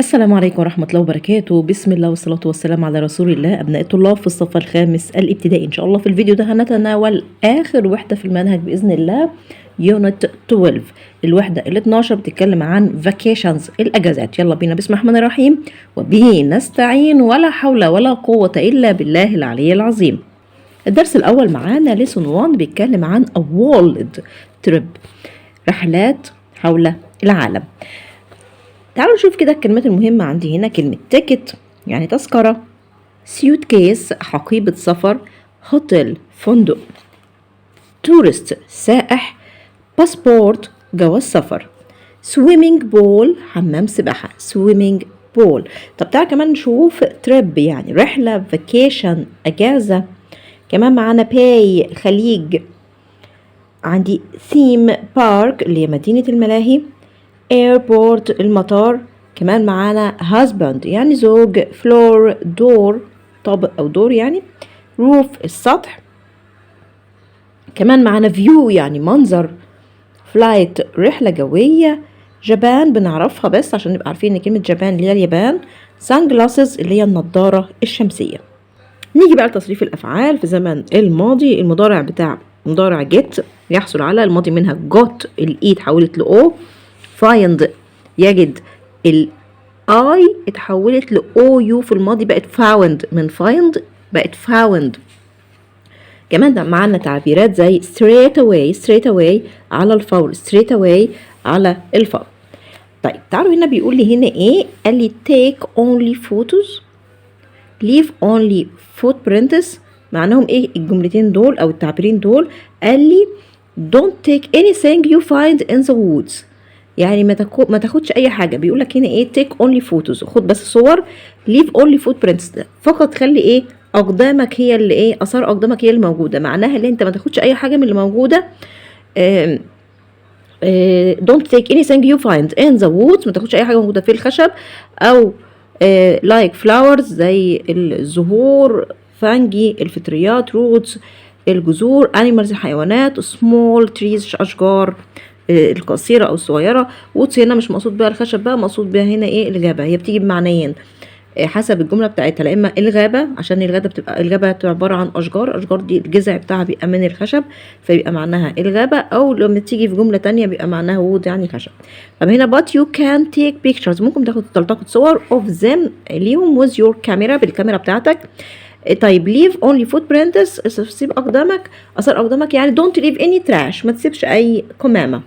السلام عليكم ورحمة الله وبركاته. بسم الله والصلاة والسلام على رسول الله. أبناء الطلاب في الصف الخامس الابتدائي، إن شاء الله في الفيديو ده هنتناول آخر وحدة في المنهج بإذن الله، يونت 12. الوحدة ال 12 بتتكلم عن vacations، الأجازات. يلا بينا، بسم الله الرحمن الرحيم، وبه نستعين، ولا حول ولا قوة إلا بالله العلي العظيم. الدرس الأول معانا lesson 1 بيتكلم عن a world trip، رحلات حول العالم. تعالوا نشوف كده الكلمات المهمة عندي هنا. كلمة تيكت يعني تذكرة، سيوتكيس حقيبة سفر، هوتيل فندق، تورست سائح، باسبورت جواز سفر، سويمينج بول حمام سباحة، سويمينج بول. طب تعالوا كمان نشوف تريب يعني رحلة، فاكيشن أجازة. كمان معانا باي خليج، عندي ثيم بارك اللي هي مدينة الملاهي، ايربورت المطار. كمان معانا husband يعني زوج، فلور دور طابق او دور يعني، روف السطح. كمان معانا فيو يعني منظر، فلايت رحلة جوية، جابان بنعرفها بس عشان نبقى عارفين ان كلمة جابان اللي هي اليابان، سان جلاسز اللي هي النضارة الشمسية. نيجي بقى لتصريف الافعال في زمن الماضي. المضارع بتاع مضارع get يحصل على، الماضي منها got الاي اتحولت لاو، find يجد، الاي اتحولت لاو يو في الماضي بقت found، من find بقت found. كمان معانا تعبيرات زي straight away على الفور، straight away على الفور. طيب تعالوا هنا بيقول لي هنا ايه، قال لي take only photos، leave only footprints. معناهم ايه الجملتين دول او التعبيرين دول؟ قال لي don't take anything you find in the woods، يعني ما تاخدش اي حاجه. بيقول لك هنا ايه take only photos، خد بس صور. leave only footprints ده فقط خلي ايه اقدامك هي اللي ايه، اثار اقدامك هي اللي موجوده. معناها ان انت ما تاخدش اي حاجه من اللي موجوده. don't take anything you find in the woods، ما تاخدش اي حاجه موجوده في الخشب، او like flowers زي الزهور، فانجي الفطريات، roots الجذور، animals الحيوانات، small trees اشجار القصيره او الصغيره. woods هنا مش مقصود بها الخشب بقى، مقصود بها هنا ايه الغابه. هي بتيجي بمعنيين حسب الجمله بتاعتها، لا اما الغابه عشان الغابه بتبقى عباره عن اشجار دي الجذع بتاعها بيبقى من الخشب فبيبقى معناها الغابه، او لما تيجي في جمله تانية بيبقى معناها وود يعني خشب. طب هنا but you can take pictures، ممكن تلتقط صور of them ليهم with your camera، بالكاميرا بتاعتك. طيب leave only footprints، سيب اقدامك اثار اقدامك، يعني don't leave any trash، ما تسيبش اي قمامه.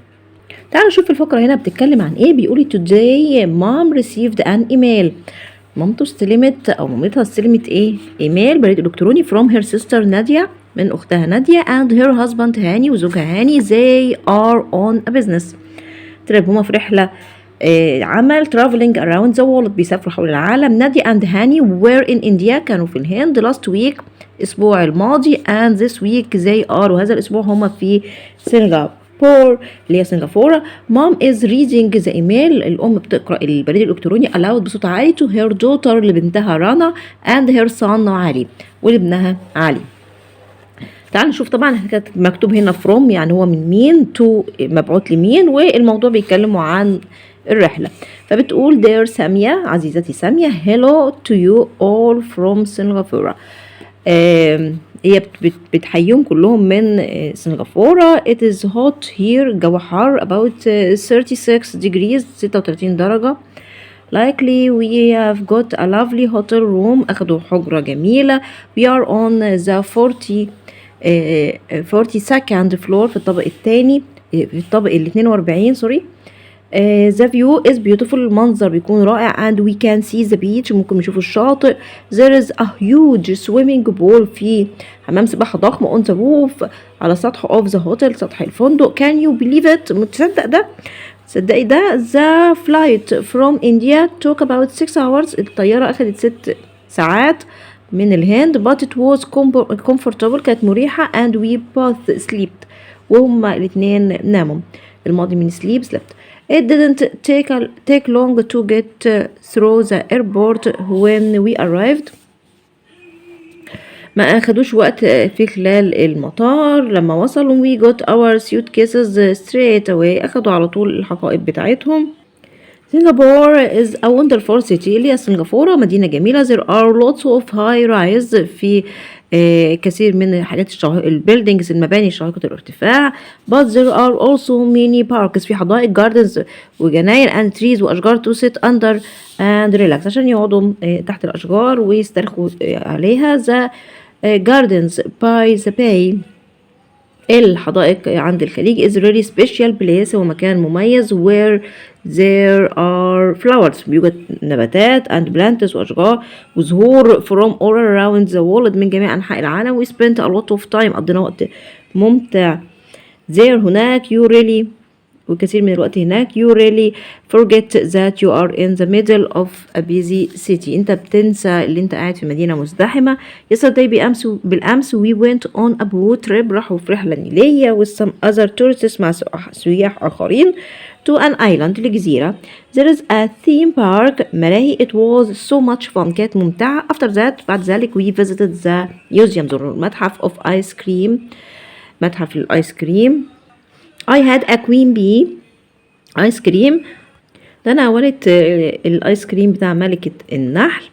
تعالوا نشوف الفقره هنا بتتكلم عن ايه. بيقولي today mom received an email، مامته استلمت او مامتها استلمت ايه، ايميل بريد الكتروني from her sister نادية، من اختها نادية، and her husband هاني وزوجها هاني. they are on a business trip، هما في رحلة عمل traveling around the world، بيسافروا حول العالم. نادية and هاني were in India، كانوا في الهند last week الاسبوع الماضي، and this week they are، وهذا الاسبوع هما في سنغافورة اللي هي سنغافورة. mom is reading the email، الأم بتقرأ البريد الإلكتروني aloud بصوت عالي to her daughter لبنتها رنا and her son علي ولابنها علي. تعالوا نشوف. طبعا كانت مكتوب هنا from يعني هو من مين، to مبعوث لمين، والموضوع بيتكلموا عن الرحلة. فبتقول dear سامية، عزيزتي سامية، hello to you all from Singapore، هي بتحييهم كلهم من سنغافورة. it is hot here، الجو حار، about 36 degrees 36 درجة. likely we have got a lovely hotel room، أخدوا حجرة جميلة. we are on the 42nd floor، في الطابق الثاني، في الطابق ال 42 سوري. the view is beautiful، المنظر بيكون رائع. and we can see the beach، ممكن نشوف الشاطئ. there is a huge swimming pool، في حمام سباحة ضخم on the roof على سطح of the hotel، سطح الفندق. can you believe it، متصدق ده؟ تصدقي ده؟ the flight from India took about 6 hours، الطيارة أخدت 6 ساعات من الهند. but it was comfortable، كانت مريحة. and we both slept، وهما الاثنين ناموا. الماضي من sleep slept. it didn't take long to get through the airport when we arrived، ما أخدوش وقت في خلال المطار لما وصلوا. we got our suitcases straight away، أخدوا على طول الحقائب بتاعتهم. Singapore is a wonderful city. اللي هي سنغافورة مدينة جميلة. There are lots of high rise. في كثير من الحاجات البيلدينجز المباني شاهقة الارتفاع. But there are also many parks. في حدائق gardens وجناين and trees وأشجار to sit under and relax عشان يقعدوا تحت الأشجار ويسترخوا عليها. The gardens by the bay. الحدائق عند الخليج is really special place. هو مكان مميز where there are flowers. بيوجد نباتات and plants وأشجار وزهور from all around the world من جميع أنحاء العالم. We spent a lot of time. قضينا وقت ممتع there هناك. You really وكثير من الوقت هناك. You really forget that you are in the middle of a busy city. انت بتنسى اللي انت قاعد في مدينة مزدحمة. Yesterday بالأمس we went on a boat trip. راحوا في رحلة نيلية with some other tourists مع سياح آخرين to an island لجزيرة. There is a theme park ملاهي. It was so much fun. كانت ممتعة. After that بعد ذلك we visited the museum. زرنا المتحف of ice cream. متحف الآيس كريم. I had a queen bee ice cream. تناولت الايس كريم بتاع ملكة النحل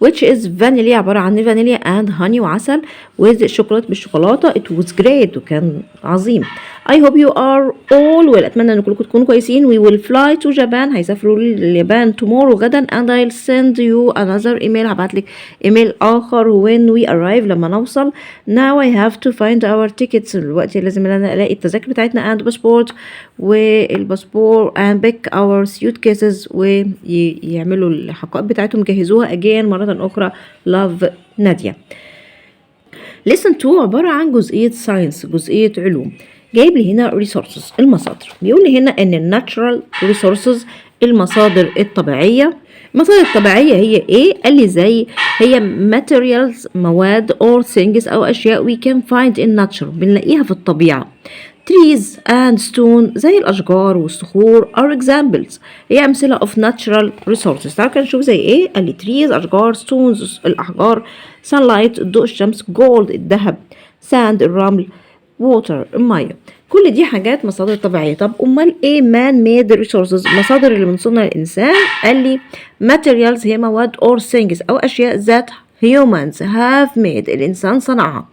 which is vanilla. عبارة عن فانيليا and honey وعسل with شوكولاتة بالشوكولاتة. It was great وكان عظيم. I hope you are all well. أتمنى أن كلكم تكونوا كويسين. We will fly to Japan. هيسافروا لليابان tomorrow غدا and I'll send you another email. هبعتلك إيميل آخر when we arrive لما نوصل. Now I have to find our tickets. الوقت لازم أنا ألاقي التذاكر بتاعتنا and passport والباسبور and pick our suitcases ويعملوا الحقائب بتاعتهم يجهزوها again مرة أخرى. Love نادية. Lesson 2 عبارة عن جزئية science جزئية علوم. جايب لي هنا resources المصادر. بيقول لي هنا ان natural resources المصادر الطبيعية. المصادر الطبيعية هي ايه؟ قال لي زي هي materials مواد or things او اشياء we can find in nature بنلاقيها في الطبيعة. trees and stone زي الاشجار والصخور are examples هي امثلة of natural resources. تعالوا كده نشوف زي ايه. قال لي trees اشجار stones الاحجار sunlight ضوء الشمس gold الذهب sand الرمل water المية. كل دي حاجات مصادر طبيعية. طب امال ايه man made resources مصادر اللي من صنع الانسان؟ قال لي materials هي مواد or things او اشياء that humans have made الانسان صنعها.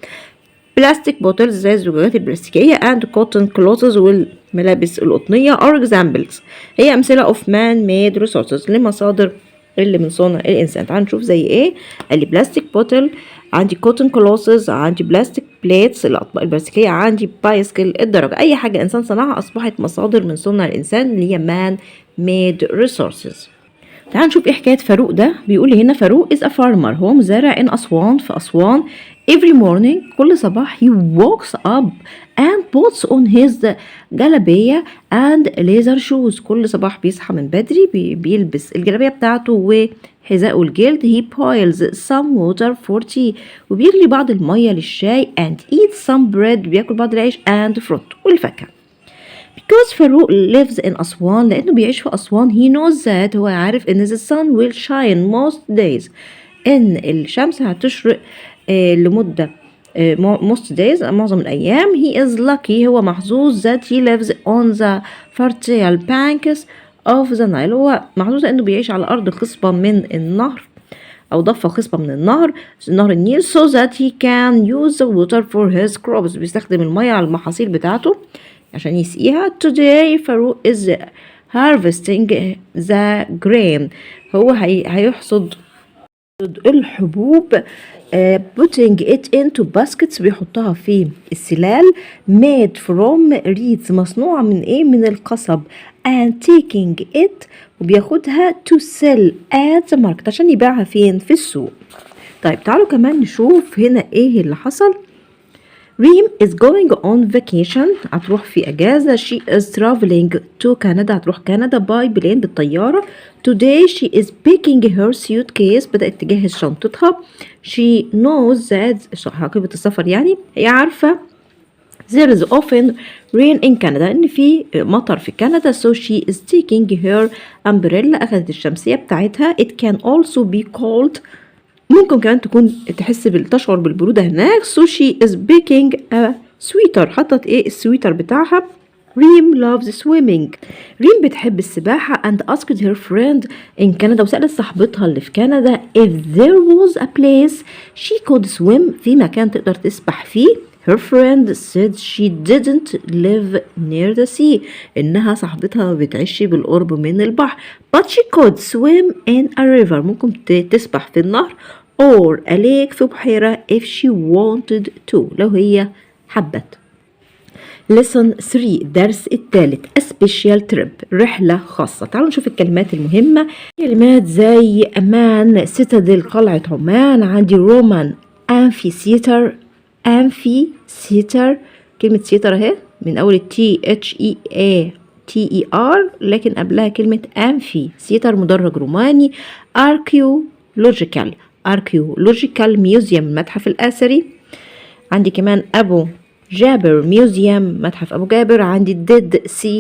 بلاستيك بوتلز زي الزجاجات البلاستيكية and cotton clothes والملابس القطنية are examples هي أمثلة of man made resources لمصادر اللي من صنع الإنسان. تعالوا نشوف زي إيه. قال لي بلاستيك بوتل، عندي cotton clothes، عندي بلاستيك بليتس الأطباق البلاستيكية، عندي بايسكل الدرجة. أي حاجة إنسان صنعها أصبحت مصادر من صنع الإنسان اللي هي man made resources. تعال نشوف ايه حكاية فاروق ده. بيقول لي هنا فاروق is a farmer هو مزارع in أسوان في أسوان. every morning كل صباح he wakes up and puts on his جلابية and leather shoes. كل صباح بيصحى من بدري بيلبس الجلابية بتاعته وحذاءه الجلد. he boils some water for tea وبيغلي بعض المية للشاي and eats some bread بياكل بعض العيش and fruit والفاكهة. because فاروق lives in أسوان لأنه بيعيش في أسوان he knows that هو عارف إن the sun will shine most days إن الشمس هتشرق لمدة most days معظم الأيام. he is lucky هو محظوظ that he lives on the fertile banks of the Nile هو محظوظ إنه بيعيش على أرض خصبة من النهر أو ضفة خصبة من نهر النيل so that he can use the water for his crops بيستخدم المياه على المحاصيل بتاعته عشان يسقيها. today فاروق is harvesting the grain هو هيحصد الحبوب putting it into baskets بيحطها في السلال made from reeds مصنوعة من ايه؟ من القصب and taking it وبياخدها to sell at the market عشان يبيعها فين؟ في السوق. طيب تعالوا كمان نشوف هنا ايه اللي حصل. ريم is going on vacation هتروح في أجازة. she is traveling to Canada هتروح كندا by plane بالطيارة. today she is packing her suitcase بدأت تجهز شنطتها. she knows that عقبة السفر يعني هي عارفة there is often rain in Canada إن في مطر في كندا so she is taking her umbrella أخذت الشمسية بتاعتها. it can also be cold ممكن كمان تشعر بالبرودة هناك so she is picking a sweater حطت ايه السويتر بتاعها ريم loves swimming. ريم بتحب السباحة and asked her friend in Canada وسألت صاحبتها اللي في كندا if there was a place she could swim في مكان تقدر تسبح فيه. Her friend said she didn't live near the sea إنها صاحبتها ما بتعيش بالقرب من البحر but she could swim in a river ممكن تسبح في النهر or a lake في بحيرة if she wanted to لو هي حبت. lesson 3 درس الثالث a special trip رحلة خاصة. تعالوا نشوف الكلمات المهمة. كلمات زي أمان سيتادل قلعة عمان. عندي رومان amphitheater كلمة سيتر اهي من أول THEATER لكن قبلها كلمة amphitheater مدرج روماني. archaeological museum المتحف الأثري. عندي كمان أبو جابر ميوزيوم متحف أبو جابر. عندي ديد سي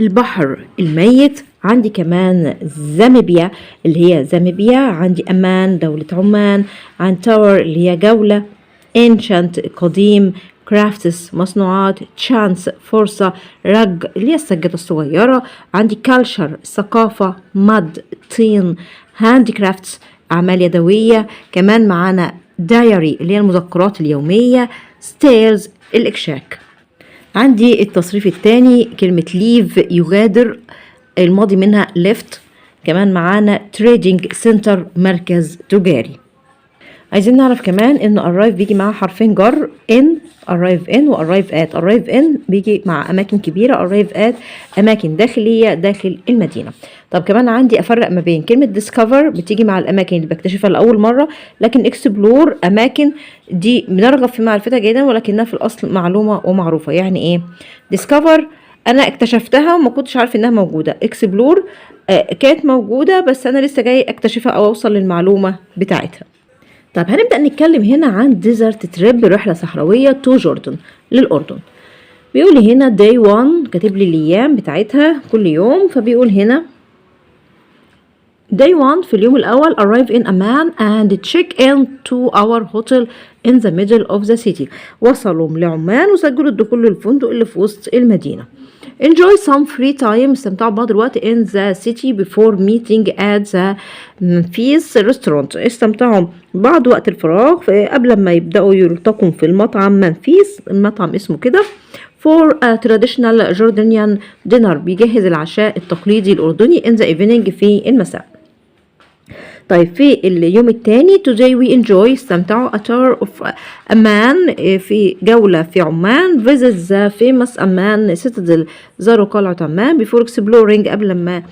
البحر الميت. عندي كمان زامبيا اللي هي زامبيا. عندي أمان دولة عمان. عندي تاور اللي هي جولة. ancient قديم. crafts مصنوعات. chance فرصة. رج اللي هي السجادة الصغيرة. عندي culture ثقافة. mud طين. handicrafts أعمال يدوية. كمان معانا diary اللي هي المذكرات اليومية. stairs الإكشاك. عندي التصريف الثاني كلمة leave يغادر الماضي منها left. كمان معانا trading center مركز تجاري. عايزين نعرف كمان ان arrive بيجي معاه حرفين جر arrive in و arrive at. arrive in بيجي مع اماكن كبيرة. arrive at اماكن داخلية داخل المدينة. طب كمان عندي افرق ما بين كلمة discover بتيجي مع الاماكن اللي بكتشفها لاول مرة لكن explore اماكن دي بنرغب في معرفتها جيدا ولكنها في الاصل معلومة ومعروفة. يعني ايه discover انا اكتشفتها وما كنتش عارف انها موجودة. explore كانت موجودة بس انا لسه جاي اكتشفها او اوصل للمعلومة بتاعتها. طب هنبدأ نتكلم هنا عن ديزرت تريب رحلة صحراوية تو جوردن للأردن. بيقول لي هنا day 1 كاتب لي الأيام بتاعتها كل يوم. فبيقول هنا day 1 في اليوم الأول arrive in Amman and check in to our hotel in the middle of the city. وصلوا لعمان وسجلوا الدخول للفندق اللي في وسط المدينة. enjoy some free time استمتعوا بعض الوقت in the city before meeting at the Memphis restaurant. استمتعوا بعض وقت الفراغ قبل ما يبدأوا يلتقوا في المطعم منفيس. المطعم اسمه كده. for a traditional Jordanian dinner بيجهز العشاء التقليدي الأردني in the evening في المساء. طيب في اليوم الثاني today we enjoy استمتعوا a tour of Amman في جولة في عمان. visit the famous Amman citadel زاروا قلعة عمان before exploring قبل ما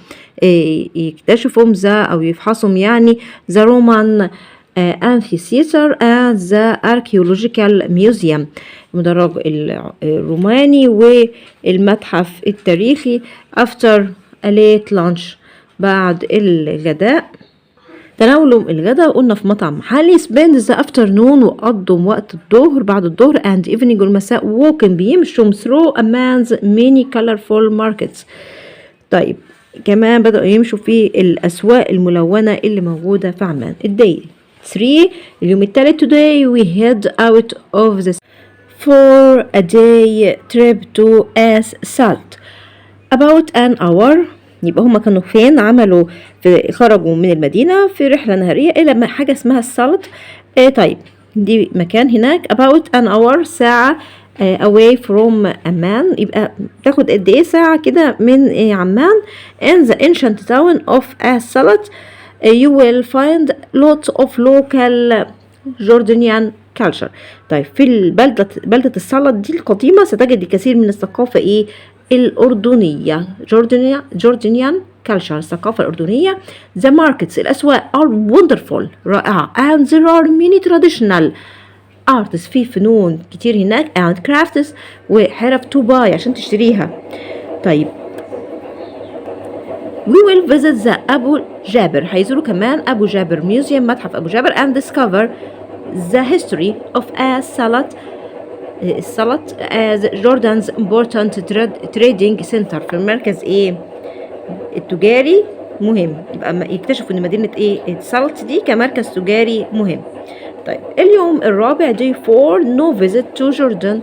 يكتشفوا أو يفحصوا يعني the Roman amphitheater and the archaeological museum المدرج الروماني والمتحف التاريخي. after a late lunch بعد الغداء تناولوا الغداء قلنا في مطعم محلي. spend the afternoon وقضوا وقت الظهر بعد الظهر and evening والمساء walking بيمشوا through Amman's many colorful markets. طيب كمان بدأوا يمشوا في الأسواق الملونة اللي موجودة في عمان. الداي 3 اليوم الثالث today we head out of the for a day trip to Salt about an hour. يبقى هما كانوا فين عملوا خرجوا من المدينة في رحلة نهارية إلى حاجة اسمها السالت. طيب دي مكان هناك about an hour ساعة away from عمان. يبقى تاخد قد ايه ساعة كده من عمان. in the ancient town of Salat you will find lots of local Jordanian culture. طيب في بلدة السلط دي القديمة ستجد الكثير من الثقافة الأردنية. Jordanian culture الثقافة الأردنية. the markets الأسواق are wonderful رائعة and there are many traditional arts في فنون كتير هناك and crafts وحرف to buy عشان تشتريها. طيب we will visit the أبو جابر هيزوروا كمان أبو جابر museum متحف أبو جابر and discover the history of Salat as Jordan's important trading center في المركز التجاري مهم. يبقى يكتشفوا ان مدينة السلط دي كمركز تجاري مهم. طيب اليوم الرابع day 4 no visit to Jordan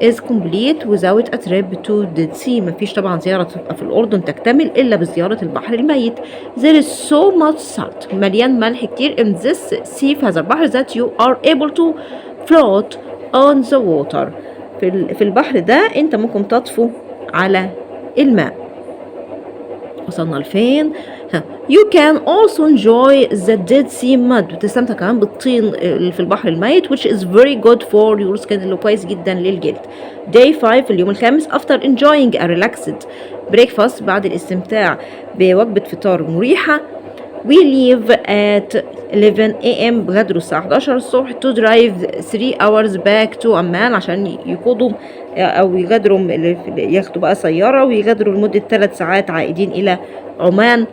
is complete without a trip to Dead Sea. مفيش طبعا زيارة تبقى في الأردن تكتمل إلا بزيارة البحر الميت. There is so much salt. مليان ملح كتير in this sea في هذا البحر that you are able to float on the water. في البحر ده أنت ممكن تطفو على الماء. وصلنا لفين؟ You can also enjoy the Dead Sea mud. بتستمتع كمان بالطين اللي في البحر الميت which is very good for your skin اللي كويس جدا للجلد. Day 5 اليوم الخامس after enjoying a relaxed breakfast بعد الاستمتاع بوجبة فطار مريحة we leave at 11 a.m. بغادروا الساعة 11 الصبح to drive 3 hours back to عمان عشان يقودوا أو يغادروا ياخدوا بقى سيارة ويغادروا لمدة 3 ساعات عائدين إلى عمان.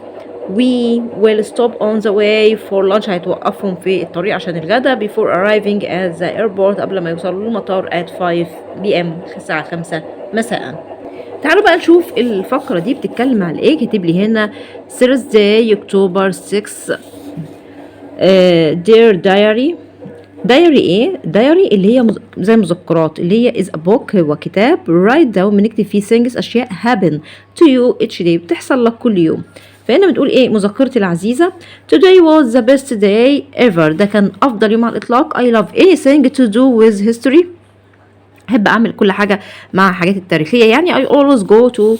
We will stop on the way for lunch. هيتوقفهم في الطريق عشان الغدا before arriving at the airport قبل ما يوصلوا للمطار at 5 p.m. الساعة 5 مساء. تعالوا بقى نشوف الفقرة دي بتتكلم على ايه. كاتب لي هنا Thursday October 6 Dear Diary. دايري ايه؟ دايري اللي هي زي مذكرات اللي هي is a book هو كتاب write down بنكتب فيه things أشياء happen to you each day بتحصل لك كل يوم. فهنا بتقول ايه؟ مذكرتي العزيزة today was the best day ever. ده كان أفضل يوم على الإطلاق. I love anything to do with history. أحب أعمل كل حاجة مع الحاجات التاريخية يعني. I always go to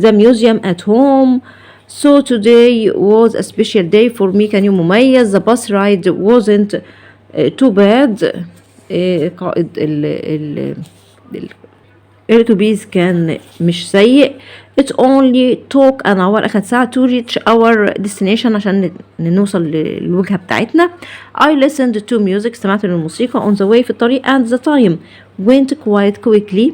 the museum at home. So today was a special day for me. كان يوم مميز. The bus ride wasn't too bad. قائد الأتوبيس كان مش سيء. It only took an hour. أخد ساعة to reach our destination عشان نوصل للوجهة بتاعتنا. I listened to music. استمعت للموسيقى on the way في الطريق and the time went quite quickly.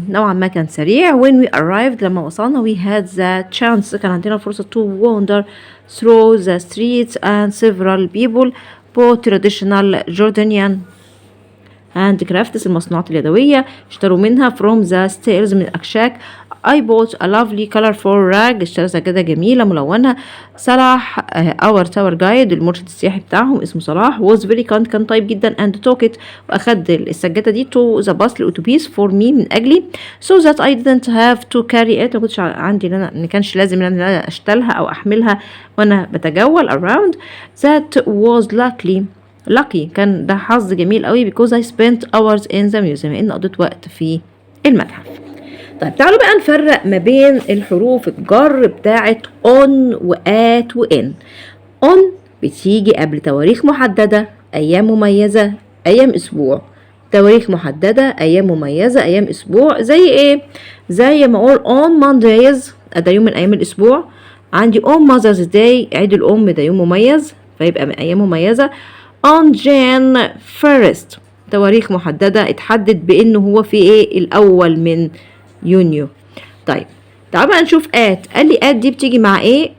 نوعا ما كان سريع. When we arrived لما وصلنا we had the chance كان عندنا فرصة to wander through the streets and several people bought traditional Jordanian handcrafts المصنوعات اليدوية اشتروا منها from the stairs من الأكشاك. I bought a lovely colorful rag. اشترى سجادة جميلة ملونة. صلاح our tour guide المرشد السياحي بتاعهم اسمه صلاح was very kind كان طيب جدا and took it وأخد السجادة دي to the bus الأتوبيس for me من أجلي so that I didn't have to carry it. ما كنتش عندي ما كانش لازم ان انا اشتلها او احملها وانا بتجول around. That was lucky كان ده حظ جميل قوي because I spent hours in the museum لأن قضيت وقت في المتحف. طيب تعالوا بقى نفرق ما بين الحروف الجر بتاعت on و at و in. on بتيجي قبل تواريخ محددة أيام مميزة أيام أسبوع. تواريخ محددة أيام مميزة أيام أسبوع زي إيه؟ زي ما أقول on Mondays ده يوم من أيام الأسبوع. عندي on Mother's Day عيد الأم ده يوم مميز فيبقى من أيام مميزة. on Jan 1st تواريخ محددة اتحدد بأنه هو في إيه الأول من يونيو. طيب تعالوا بقى نشوف at. قال لي at دي بتيجي مع إيه؟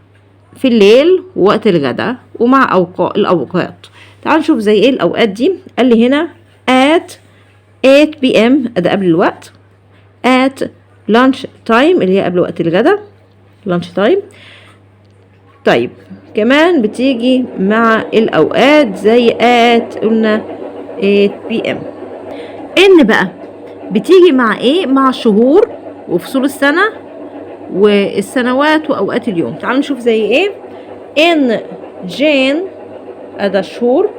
في الليل ووقت الغداء ومع الأوقات. تعالوا نشوف زي إيه الأوقات دي. قال لي هنا at 8 p.m. ده قبل الوقت. at lunch time اللي هي قبل وقت الغداء lunch time. طيب كمان بتيجي مع الأوقات زي at قلنا 8 p.m. إن بقى بتيجي مع إيه؟ مع الشهور وفصول السنة والسنوات وأوقات اليوم. تعالوا نشوف زي إيه. in June ده الشهور.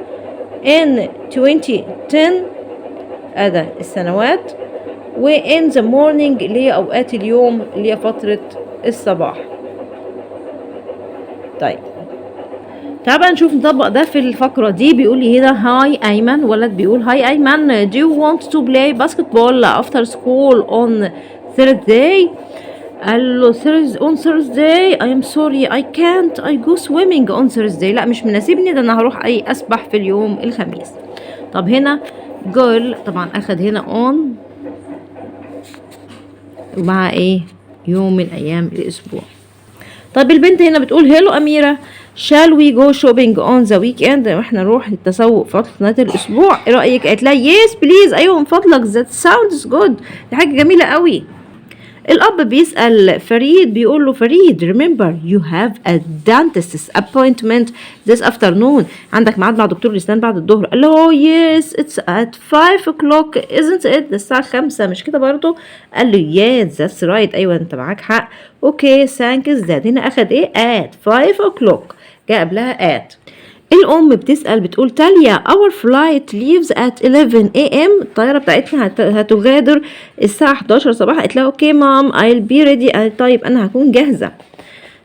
in 2010 ده السنوات. و in the morning اللي هي أوقات اليوم اللي هي فترة الصباح. طيب تعال بقى نشوف نطبق ده في الفقرة دي. بيقول لي هنا هاي أيمن. ولد بيقول هاي أيمن do you want to play basketball after school on Thursday؟ قال له on Thursday I am sorry I can't I go swimming on Thursday. لا مش مناسبني ده أنا هروح أسبح في اليوم الخميس. طب هنا girl طبعا أخد هنا on ومع إيه يوم من أيام الأسبوع. طب البنت هنا بتقول هيلو أميرة shall we go shopping on the weekend؟ احنا نروح للتسوق في نهاية الأسبوع. ايه رأيك؟ قالت لها yes please. أيوة من فضلك that sounds good. دي حاجة جميلة قوي. الأب بيسأل فريد بيقول له فريد remember you have a dentist's appointment this afternoon عندك ميعاد مع دكتور الأسنان بعد الظهر. قال له yes it's at 5 o'clock isn't it ده الساعة 5 مش كده برضو؟ قال له yes that's right أيوة أنت معاك حق. أوكي thanks ده هنا أخد إيه at 5 o'clock جاء قبلها at. الأم بتسأل بتقول تاليا our flight leaves at 11 a.m. الطيارة بتاعتنا هتغادر الساعة 11 صباحا. قالت لها اوكي مام I'll be ready. قالت طيب أنا هكون جاهزة.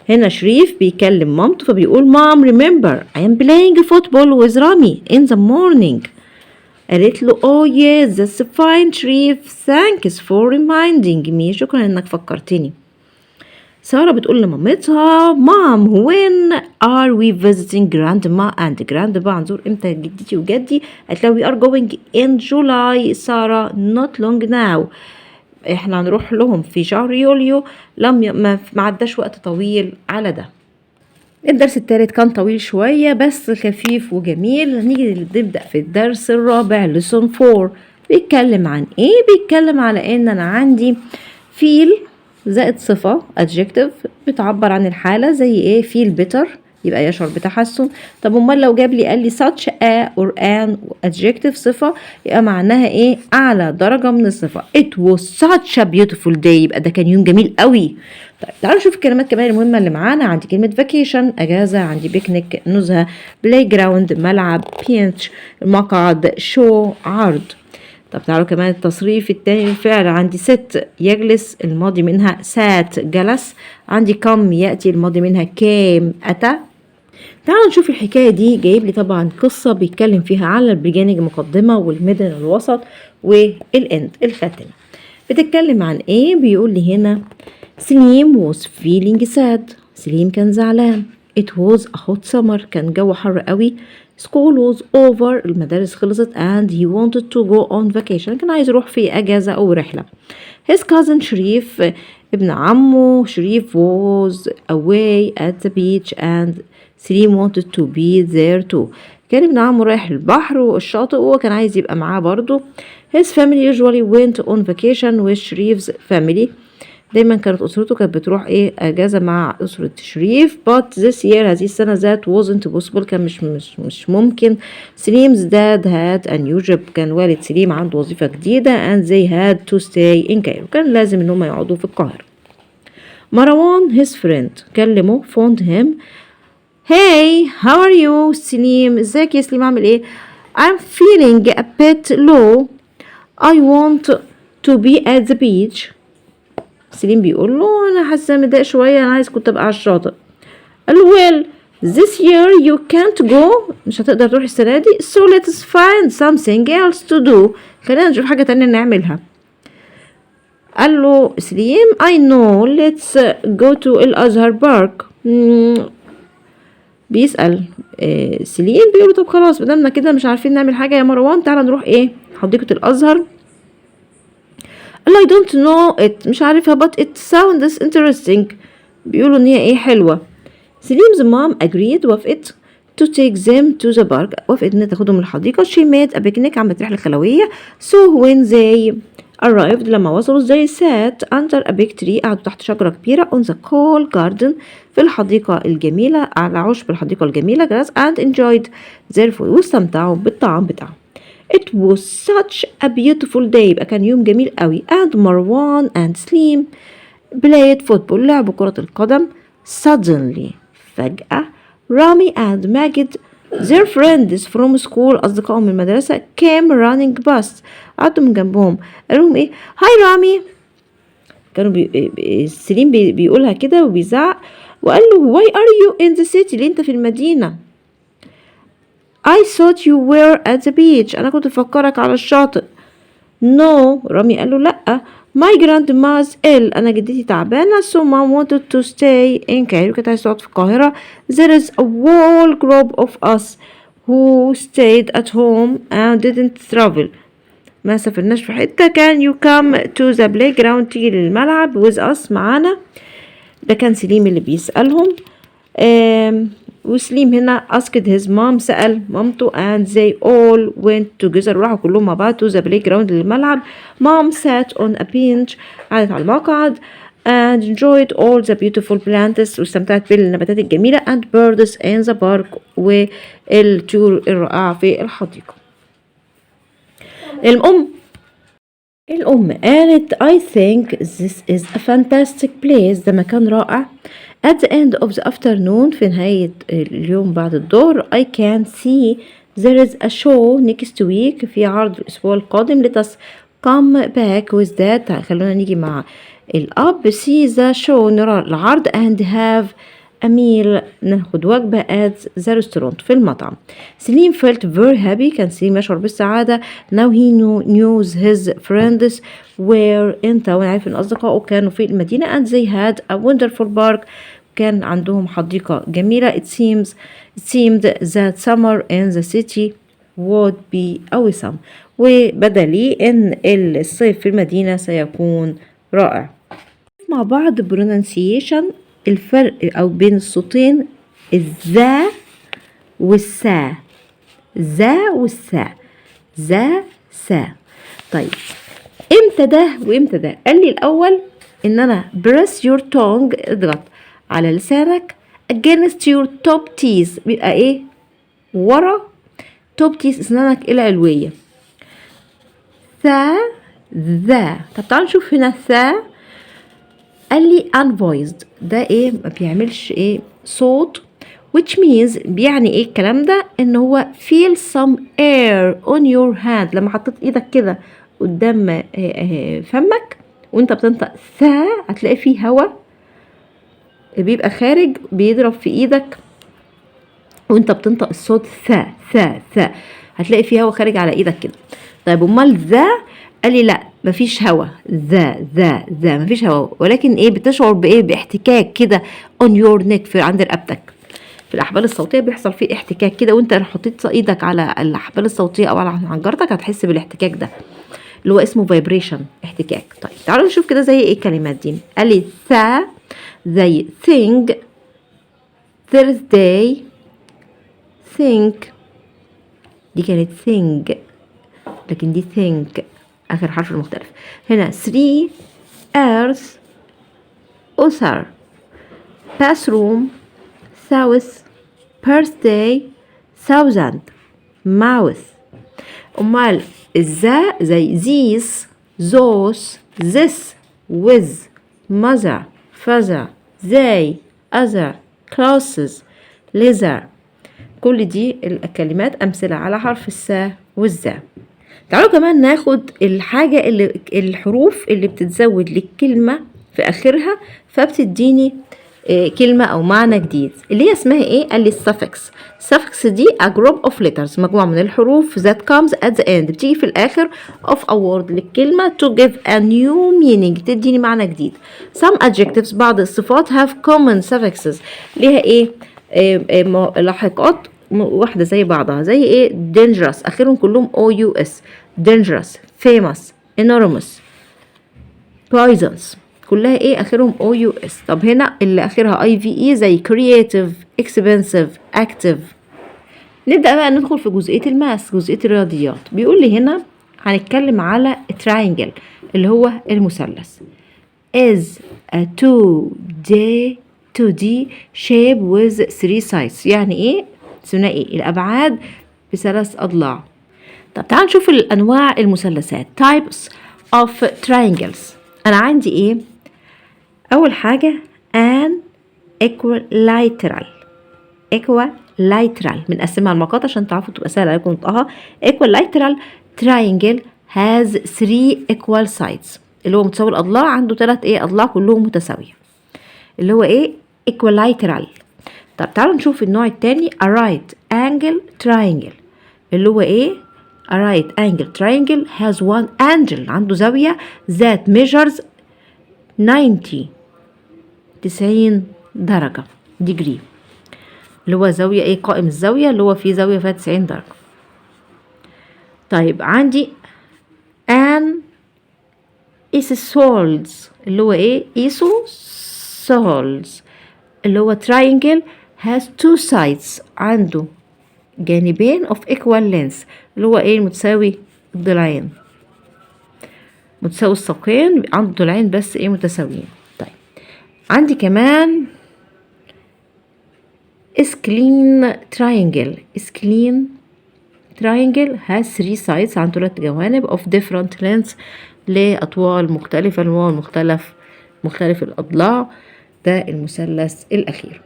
هنا شريف بيكلم مامته فبيقول مام remember I am playing football with رامي in the morning. قالت له oh yes that's fine شريف thanks for reminding me شكرا إنك فكرتني. سارة بتقول لمامتها مام when are we visiting grandma and grandpa هنزور امتى جدتي وجدي؟ قالت لها we are going in July سارة not long now احنا هنروح لهم في شهر يوليو. ما عداش وقت طويل على ده. الدرس الثالث كان طويل شوية بس خفيف وجميل. نيجي نبدأ في الدرس الرابع lesson 4. بيتكلم عن ايه؟ بيتكلم على ان انا عندي feel زائد صفة adjective بتعبر عن الحالة زي ايه feel better يبقى يشعر بتحسن. طب امال لو جاب لي قال لي such a or an adjective صفة يبقى معناها ايه اعلى درجة من الصفة. it was such a beautiful day يبقى ده كان يوم جميل قوي. طيب تعالوا نشوف الكلمات كمان المهمة اللي معانا. عندي كلمة vacation اجازة، عندي بيكنيك نزهة، playground ملعب، bench مقعد، show عرض. طب تعالوا كمان التصريف التاني للفعل. عندي sit يجلس الماضي منها sat جلس، عندي come يأتي الماضي منها came أتى. تعالوا نشوف الحكاية دي. جايب لي طبعا قصة بيتكلم فيها على البيجيننج مقدمة والميدن الوسط والاند الخاتمة. بتتكلم عن ايه؟ بيقول لي هنا سليم was feeling sad سليم كان زعلان. it was a hot summer كان جو حر قوي. school was over المدارس خلصت and he wanted to go on vacation كان عايز يروح في أجازة أو رحلة. his cousin شريف ابن عمه شريف was away at the beach and سليم wanted to be there too كان ابن عمه رايح البحر والشاطئ وهو كان عايز يبقى معاه برضه. his family usually went on vacation with شريف's family دايما كانت أسرته كانت بتروح ايه أجازة مع أسرة شريف. but this year هذه السنة that wasn't possible كان مش ممكن. سليم's dad had a new job كان والد سليم عنده وظيفة جديدة and they had to stay in Cairo كان لازم ان هم يقعدوا في القاهرة. مروان his friend كلمه phoned him hey how are you سليم ازيك يا سليم عامل ايه؟ I'm feeling a bit low I want to be at the beach. سليم بيقول له انا حاسه متضايق شويه انا عايز كنت ابقى على الشاطئ. قال له well this year you can't go مش هتقدر تروح السنه دي so let's find something else to do خلينا نشوف حاجه تانية نعملها. قال له سليم I know let's go to الازهر بارك. بيسأل سليم بيقول له طب خلاص بدلنا كده مش عارفين نعمل حاجه يا مروان تعالى نروح ايه حديقه الازهر. قال له I don't know it مش عارفها but it sounds interesting بيقولوا ان هي ايه حلوة. سليم's mom agreed وافقت to take them to the park وافقت ان تاخدهم الحديقة. she made a picnic عملت رحلة خلوية. so when they arrived لما وصلوا they sat under a big tree قعدوا تحت شجرة كبيرة on the cool garden في الحديقة الجميلة على عشب الحديقة الجميلة grass and enjoyed their food واستمتعوا بالطعام بتاعهم. It was such a beautiful day يبقى كان يوم جميل قوي. and مروان and سليم played football لعبوا كرة القدم. suddenly فجأة رامي and ماجد their friends from school أصدقائهم من المدرسة came running past قعدوا من جنبهم قالوا لهم ايه هاي رامي. كانوا سليم بيقولها كده وبيزعق وقال له why are you in the city ليه انت في المدينة. I thought you were at the beach أنا كنت بفكرك على الشاطئ. No رامي قال له لأ my grandma's ill أنا جدتي تعبانة so mom wanted to stay in Cairo كانت عايزة تقعد في القاهرة. there is a whole group of us who stayed at home and didn't travel ما سافرناش في حتة. can you come to the playground تيجي للملعب with us معانا. ده كان سليم اللي بيسألهم وسليم هنا asked his mom سأل مامته and they all went together راحوا كلهم مع بعض to the playground للملعب. Mom sat on a bench قعدت على المقعد and enjoyed all the beautiful plants واستمتعت بالنباتات الجميلة and birds in the park والطيور الرائعة في الحديقة. الأم قالت I think this is a fantastic place ده مكان رائع. At the end of the afternoon في نهاية اليوم بعد الظهر I can see there is a show next week في عرض الأسبوع القادم. Let us come back with that خلونا نيجي مع الأب see the show نرى العرض and have a meal ناخد وجبة at the restaurant في المطعم. سليم felt very happy كان سليم يشعر بالسعادة. now he knew his friends were in town عارف ان أصدقائه كانوا في المدينة and they had a wonderful park كان عندهم حديقة جميلة. it seemed that summer in the city would be awesome وبدا لي ان الصيف في المدينة سيكون رائع. مع بعض pronunciation الفرق أو بين الصوتين الذا والسا ذا والسا ذا سا. طيب امتى ده وامتى ده؟ قال لي الأول إن أنا press your tongue اضغط على لسانك against your top teeth بيبقى إيه؟ ورا top teeth أسنانك العلوية. ذا طب تعالوا نشوف هنا ذا قال لي unvoiced ده ايه ما بيعملش ايه صوت which means بيعني ايه الكلام ده ان هو feel some air on your hand لما حطيت ايدك كده قدام فمك وانت بتنطق ثا هتلاقي فيه هوا بيبقى خارج بيضرب في ايدك وانت بتنطق الصوت ثا ثا ثا هتلاقي فيه هوا خارج على ايدك كده. طيب امال ذا قال لي لا مفيش هوا ذا مفيش هوا ولكن ايه بتشعر بايه باحتكاك كده on your neck في عند رقبتك. في الاحبال الصوتيه بيحصل فيه احتكاك كده وانت حطيت ايدك على الاحبال الصوتيه او على حنجرتك هتحس بالاحتكاك ده اللي هو اسمه فايبريشن احتكاك. طيب تعالوا نشوف كده زي ايه الكلمات دي. قال لي ذا زي think Thursday think دي كانت think لكن دي think آخر حرف المختلف. هنا 3 earth author bathroom south birthday thousand mouth. أمال الذا زي these those this with mother father they other clothes leather كل دي الكلمات أمثلة على حرف السا والذا. تعالوا كمان ناخد الحاجة اللي الحروف اللي بتتزود للكلمة في آخرها فبتديني كلمة أو معنى جديد اللي هي اسمها إيه؟ قال لي السفكس. السفكس دي a group of letters مجموعة من الحروف that comes at the end بتيجي في الآخر of a word للكلمة to give a new meaning تديني معنى جديد. some adjectives بعض الصفات have common suffixes ليها إيه؟ لاحقات واحدة زي بعضها زي ايه dangerous اخرهم كلهم OUS dangerous famous enormous poisons كلها ايه اخرهم OUS. طب هنا اللي اخرها IVE زي creative expensive active. نبدأ بقى ندخل في جزئية الماس جزئية الرياضيات. بيقول لي هنا هنتكلم على triangle اللي هو المثلث is a 2D shape with 3 sides يعني ايه ثنائي الأبعاد بثلاث أضلاع. طب تعال نشوف الأنواع المثلثات types of triangles. أنا عندي إيه؟ أول حاجة an equilateral بنقسمها المقاطع عشان تعرفوا تبقى سهلة عليكم نطقها. equilateral triangle has 3 equal sides اللي هو متساوي الأضلاع عنده 3 إيه أضلاع كلهم متساوية اللي هو إيه equilateral. طب تعالوا نشوف النوع التاني a right angle triangle اللي هو ايه a right angle triangle has one angle عنده زاوية that measures 90 درجة degree اللي هو زاوية ايه قائم الزاوية اللي هو فيه زاوية فيها 90 درجة. طيب عندي an isosceles اللي هو ايه isosceles اللي هو triangle has two sides عنده جانبين of equal length اللي هو ايه متساوي الضلعين، متساوي الساقين، عنده ضلعين بس ايه متساويين. طيب عندي كمان اسكلين triangle. اسكلين triangle has three sides عنده 3 جوانب of different lengths لأطوال مختلفة اللي هو مختلف الأضلاع. ده المثلث الأخير.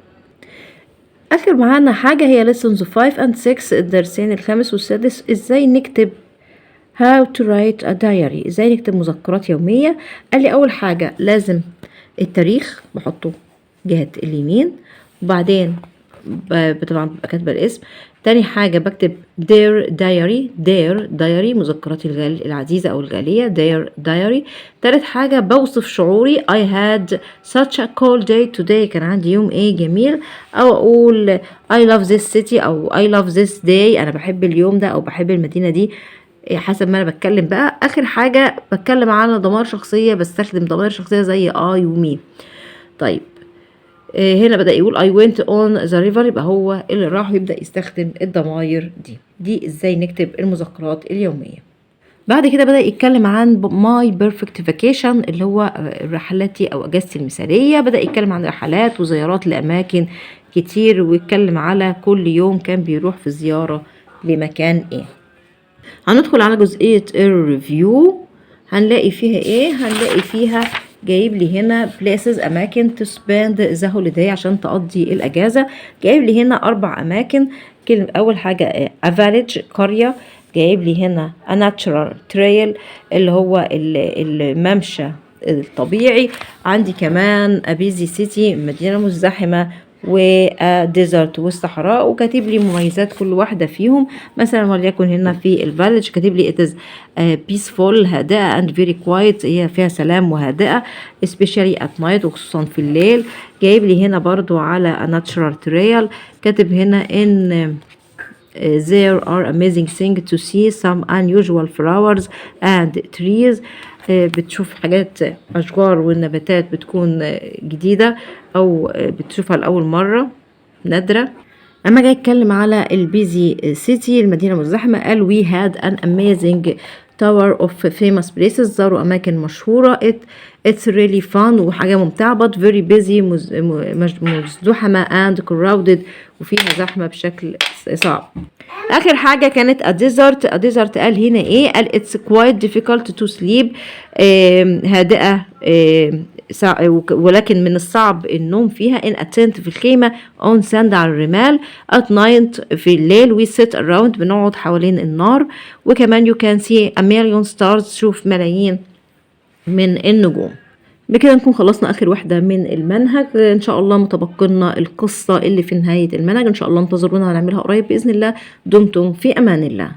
آخر معانا حاجة هي lessons 5 and 6 الدرسين الخامس والسادس. ازاي نكتب how to write a diary، ازاي نكتب مذكرات يومية. قال لي أول حاجة لازم التاريخ بحطه جهة اليمين، وبعدين طبعا ببقى كاتبة الاسم. تاني حاجة بكتب their diary مذكراتي العزيزة أو الغالية their diary. تالت حاجة بوصف شعوري I had such a cool day today كان عندي يوم ايه جميل، أو أقول I love this city أو I love this day أنا بحب اليوم ده أو بحب المدينة دي حسب ما أنا بتكلم بقى. آخر حاجة بتكلم على ضمائر شخصية، بستخدم ضمائر شخصية زي I و me. طيب هنا بدأ يقول I went on the river يبقى هو اللي راح يبدأ يستخدم الضمائر دي ازاي نكتب المذكرات اليومية. بعد كده بدأ يتكلم عن my perfect vacation اللي هو رحلاتي أو أجازتي المثالية. بدأ يتكلم عن رحلات وزيارات لأماكن كتير، ويتكلم على كل يوم كان بيروح في زيارة لمكان ايه. هندخل على جزئية الريفيو. هنلاقي فيها ايه؟ هنلاقي فيها جايب لي هنا places أماكن to spend the holiday عشان تقضي الأجازة. جايب لي هنا 4 أماكن. أول حاجة a village قرية، جايب لي هنا a natural trail اللي هو الممشى الطبيعي. عندي كمان a busy city مدينة مزدحمة، وديزرت والصحراء، وكاتب لي مميزات كل واحدة فيهم. مثلا وليكن هنا في الفالج كاتب لي it is peaceful هادئة and very quiet هي فيها سلام وهادئة especially at night وخصوصا في الليل. جايب لي هنا برضو على a natural trail كاتب هنا in there are amazing things to see some unusual flowers and trees بتشوف حاجات أشجار والنباتات بتكون جديدة أو بتشوفها لأول مرة نادرة. أما جاي أتكلم على البيزي سيتي المدينة المزدحمة قال we had an amazing tower of famous places زاروا أماكن مشهورة it's really fun وحاجة ممتعة but very busy مزدحمة and crowded وفيها زحمة بشكل صعب. آخر حاجة كانت a desert قال هنا إيه؟ قال it's quite difficult to sleep هادئة ولكن من الصعب النوم فيها in a tent في الخيمة on sand على الرمال at night في الليل we sit around بنقعد حوالين النار. وكمان you can see a million stars تشوف ملايين من النجوم. بكده نكون خلصنا آخر وحدة من المنهج. إن شاء الله متبقلنا القصة اللي في نهاية المنهج. إن شاء الله انتظرونا هنعملها قريب بإذن الله. دمتم في أمان الله.